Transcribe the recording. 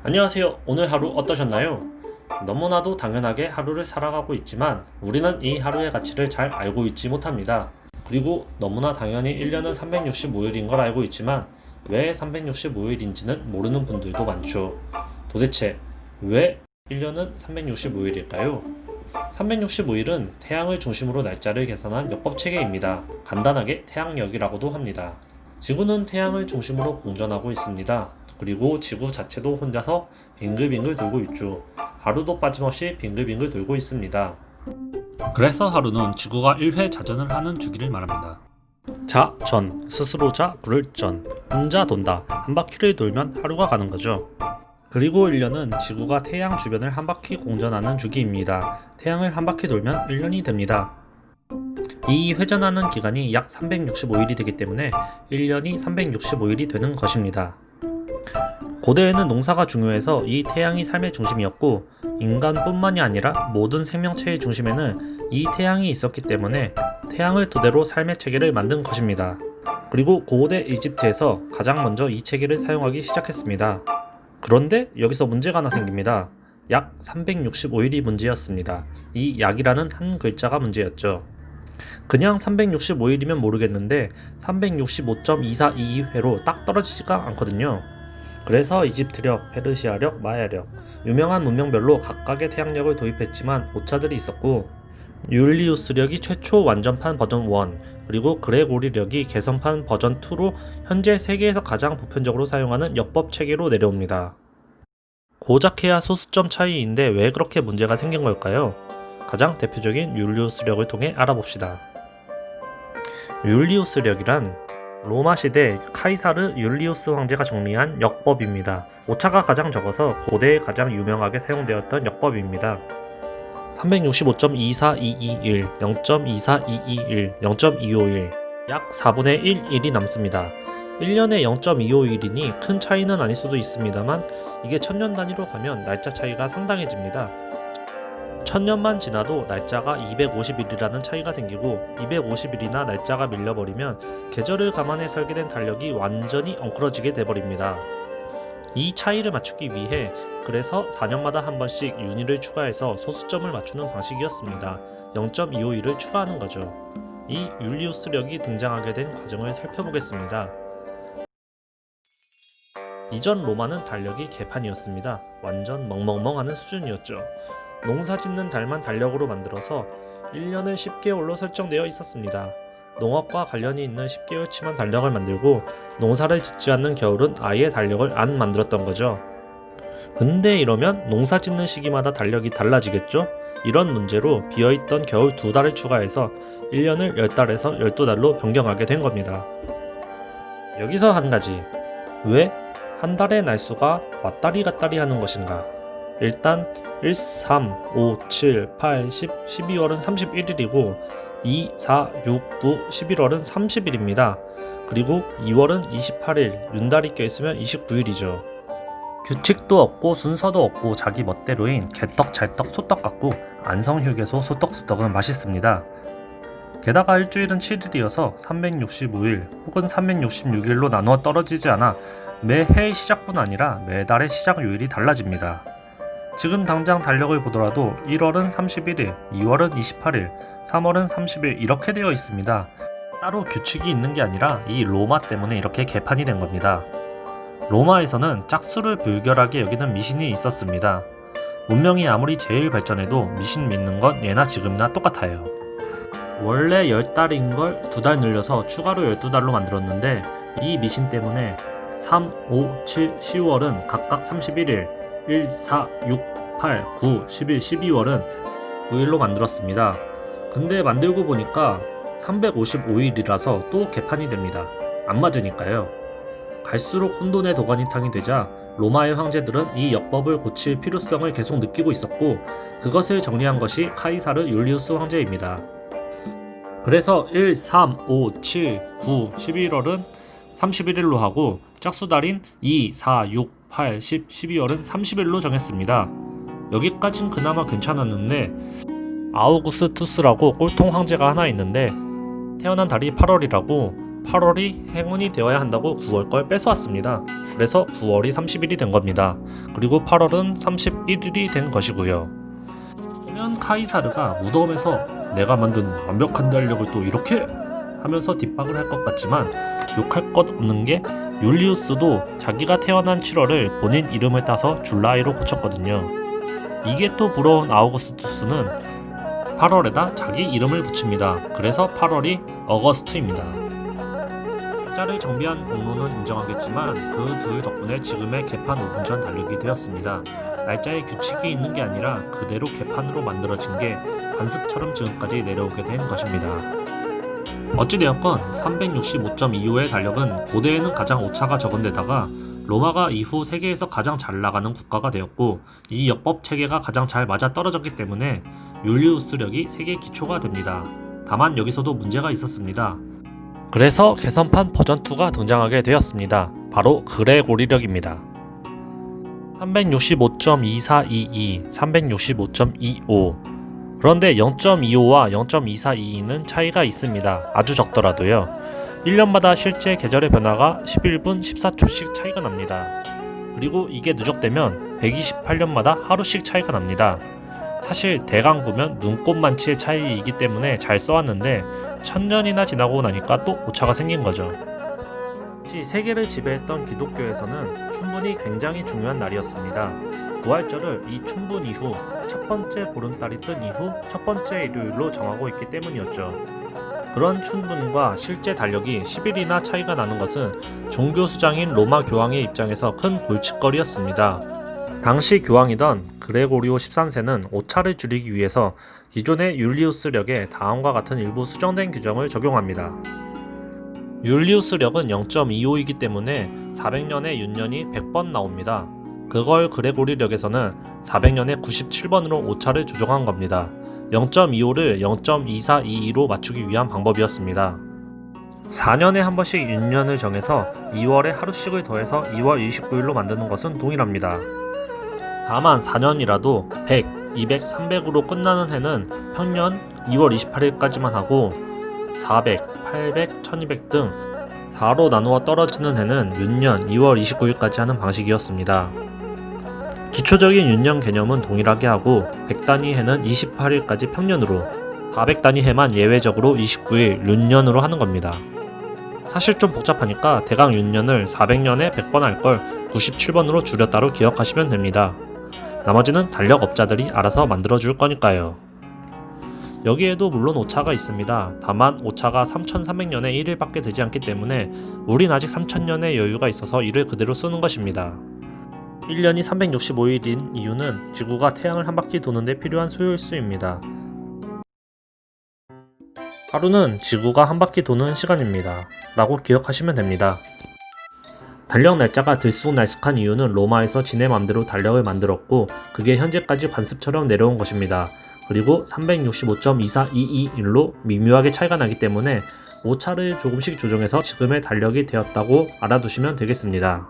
안녕하세요. 오늘 하루 어떠셨나요? 너무나도 당연하게 하루를 살아가고 있지만 우리는 이 하루의 가치를 잘 알고 있지 못합니다. 그리고 너무나 당연히 1년은 365일인 걸 알고 있지만 왜 365일인지는 모르는 분들도 많죠. 도대체 왜 1년은 365일일까요? 365일은 태양을 중심으로 날짜를 계산한 역법 체계입니다. 간단하게 태양력이라고도 합니다. 지구는 태양을 중심으로 공전하고 있습니다. 그리고 지구 자체도 혼자서 빙글빙글 돌고 있죠. 하루도 빠짐없이 빙글빙글 돌고 있습니다. 그래서 하루는 지구가 1회 자전을 하는 주기를 말합니다. 자, 전, 스스로 자, 굴을 전, 혼자 돈다. 한 바퀴를 돌면 하루가 가는 거죠. 그리고 1년은 지구가 태양 주변을 한 바퀴 공전하는 주기입니다. 태양을 한 바퀴 돌면 1년이 됩니다. 이 회전하는 기간이 약 365일이 되기 때문에 1년이 365일이 되는 것입니다. 고대에는 농사가 중요해서 이 태양이 삶의 중심이었고 인간뿐만이 아니라 모든 생명체의 중심에는 이 태양이 있었기 때문에 태양을 토대로 삶의 체계를 만든 것입니다. 그리고 고대 이집트에서 가장 먼저 이 체계를 사용하기 시작했습니다. 그런데 여기서 문제가 하나 생깁니다. 약 365일이 문제였습니다. 이 약이라는 한 글자가 문제였죠. 그냥 365일이면 모르겠는데 365.2422회로 딱 떨어지지가 않거든요. 그래서 이집트력, 페르시아력, 마야력, 유명한 문명별로 각각의 태양력을 도입했지만 오차들이 있었고 율리우스력이 최초 완전판 버전 1, 그리고 그레고리력이 개선판 버전 2로 현재 세계에서 가장 보편적으로 사용하는 역법 체계로 내려옵니다. 고작해야 소수점 차이인데 왜 그렇게 문제가 생긴 걸까요? 가장 대표적인 율리우스력을 통해 알아봅시다. 율리우스력이란 로마 시대 카이사르 율리우스 황제가 정리한 역법입니다. 오차가 가장 적어서 고대에 가장 유명하게 사용되었던 역법입니다. 365.24221, 0.24221, 0.251, 약 4분의 1일이 남습니다. 1년에 0.251이니 큰 차이는 아닐 수도 있습니다만 이게 천년 단위로 가면 날짜 차이가 상당해집니다. 1000년만 지나도 날짜가 250일이라는 차이가 생기고 250일이나 날짜가 밀려버리면 계절을 감안해 설계된 달력이 완전히 엉클어지게 돼버립니다. 이 차이를 맞추기 위해 그래서 4년마다 한 번씩 윤희를 추가해서 소수점을 맞추는 방식이었습니다. 0.251을 추가하는 거죠. 이 율리우스력이 등장하게 된 과정을 살펴보겠습니다. 이전 로마는 달력이 개판이었습니다. 완전 멍멍멍하는 수준이었죠. 농사 짓는 달만 달력으로 만들어서 1년을 10개월로 설정되어 있었습니다. 농업과 관련이 있는 10개월치만 달력을 만들고 농사를 짓지 않는 겨울은 아예 달력을 안 만들었던 거죠. 근데 이러면 농사 짓는 시기마다 달력이 달라지겠죠? 이런 문제로 비어있던 겨울 2달을 추가해서 1년을 10달에서 12달로 변경하게 된 겁니다. 여기서 한 가지, 왜 한 달의 날수가 왔다리 갔다리 하는 것인가? 일단 1, 3, 5, 7, 8, 10, 12월은 31일이고 2, 4, 6, 9, 11월은 30일입니다. 그리고 2월은 28일, 윤달이 껴있으면 29일이죠. 규칙도 없고 순서도 없고 자기 멋대로인 개떡, 찰떡, 소떡 같고 안성휴게소 소떡소떡은 맛있습니다. 게다가 일주일은 7일이어서 365일 혹은 366일로 나누어 떨어지지 않아 매해의 시작뿐 아니라 매달의 시작 요일이 달라집니다. 지금 당장 달력을 보더라도 1월은 31일, 2월은 28일, 3월은 30일 이렇게 되어 있습니다. 따로 규칙이 있는 게 아니라 이 로마 때문에 이렇게 개판이 된 겁니다. 로마에서는 짝수를 불결하게 여기는 미신이 있었습니다. 문명이 아무리 제일 발전해도 미신 믿는 건 예나 지금이나 똑같아요. 원래 10달인 걸 2달 늘려서 추가로 12달로 만들었는데 이 미신 때문에 3, 5, 7, 10월은 각각 31일, 1, 4, 6, 8, 9, 11, 12월은 9일로 만들었습니다. 근데 만들고 보니까 355일이라서 또 개판이 됩니다. 안 맞으니까요. 갈수록 혼돈의 도가니탕이 되자 로마의 황제들은 이 역법을 고칠 필요성을 계속 느끼고 있었고 그것을 정리한 것이 카이사르 율리우스 황제입니다. 그래서 1, 3, 5, 7, 9, 11월은 31일로 하고 짝수달인 2, 4, 6, 8, 10, 12월은 30일로 정했습니다. 여기까진 그나마 괜찮았는데 아우구스투스라고 꼴통 황제가 하나 있는데 태어난 달이 8월이라고 8월이 행운이 되어야 한다고 9월 걸 뺏어왔습니다. 그래서 9월이 30일이 된 겁니다. 그리고 8월은 31일이 된 것이고요. 그러면 카이사르가 무덤에서 내가 만든 완벽한 달력을 또 이렇게 하면서 뒷박을 할 것 같지만 욕할 것 없는 게 율리우스도 자기가 태어난 7월을 본인 이름을 따서 줄라이로 고쳤거든요. 이게 또 부러운 아우구스투스는 8월에다 자기 이름을 붙입니다. 그래서 8월이 어거스트입니다. 날짜를 정비한 공로는 인정하겠지만 그 둘 덕분에 지금의 개판 5분전 달력이 되었습니다. 날짜에 규칙이 있는 게 아니라 그대로 개판으로 만들어진 게 관습처럼 지금까지 내려오게 된 것입니다. 어찌되었건 365.25의 달력은 고대에는 가장 오차가 적은 데다가 로마가 이후 세계에서 가장 잘 나가는 국가가 되었고 이 역법 체계가 가장 잘 맞아 떨어졌기 때문에 율리우스력이 세계 기초가 됩니다. 다만 여기서도 문제가 있었습니다. 그래서 개선판 버전2가 등장하게 되었습니다. 바로 그레고리력입니다. 365.2422, 365.25 그런데 0.25와 0.2422는 차이가 있습니다. 아주 적더라도요. 1년마다 실제 계절의 변화가 11분 14초씩 차이가 납니다. 그리고 이게 누적되면 128년마다 하루씩 차이가 납니다. 사실 대강 보면 눈꼽만치의 차이이기 때문에 잘 써왔는데 1000년이나 지나고 나니까 또 오차가 생긴 거죠. 당시 세계를 지배했던 기독교에서는 춘분이 굉장히 중요한 날이었습니다. 부활절을 이 춘분 이후 첫 번째 보름달이 뜬 이후 첫 번째 일요일로 정하고 있기 때문이었죠. 그런 춘분과 실제 달력이 10일이나 차이가 나는 것은 종교 수장인 로마 교황의 입장에서 큰 골칫거리였습니다. 당시 교황이던 그레고리오 13세는 오차를 줄이기 위해서 기존의 율리우스력에 다음과 같은 일부 수정된 규정을 적용합니다. 율리우스력은 0.25이기 때문에 400년의 윤년이 100번 나옵니다. 그걸 그레고리력에서는 400년에 97번으로 오차를 조정한 겁니다. 0.25를 0.2422로 맞추기 위한 방법이었습니다. 4년에 한 번씩 윤년을 정해서 2월에 하루씩을 더해서 2월 29일로 만드는 것은 동일합니다. 다만 4년이라도 100, 200, 300으로 끝나는 해는 평년 2월 28일까지만 하고 400, 800, 1200 등 4로 나누어 떨어지는 해는 윤년 2월 29일까지 하는 방식이었습니다. 기초적인 윤년 개념은 동일하게 하고 100단위 해는 28일까지 평년으로 400단위 해만 예외적으로 29일 윤년으로 하는 겁니다. 사실 좀 복잡하니까 대강 윤년을 400년에 100번 할 걸 97번으로 줄였다로 기억하시면 됩니다. 나머지는 달력업자들이 알아서 만들어줄 거니까요. 여기에도 물론 오차가 있습니다. 다만 오차가 3300년에 1일밖에 되지 않기 때문에 우린 아직 3000년의 여유가 있어서 이를 그대로 쓰는 것입니다. 1년이 365일인 이유는 지구가 태양을 한 바퀴 도는데 필요한 소요일수입니다. 하루는 지구가 한 바퀴 도는 시간입니다. 라고 기억하시면 됩니다. 달력 날짜가 들쑥날쑥한 이유는 로마에서 지네 맘대로 달력을 만들었고 그게 현재까지 관습처럼 내려온 것입니다. 그리고 365.2422일로 미묘하게 차이가 나기 때문에 오차를 조금씩 조정해서 지금의 달력이 되었다고 알아두시면 되겠습니다.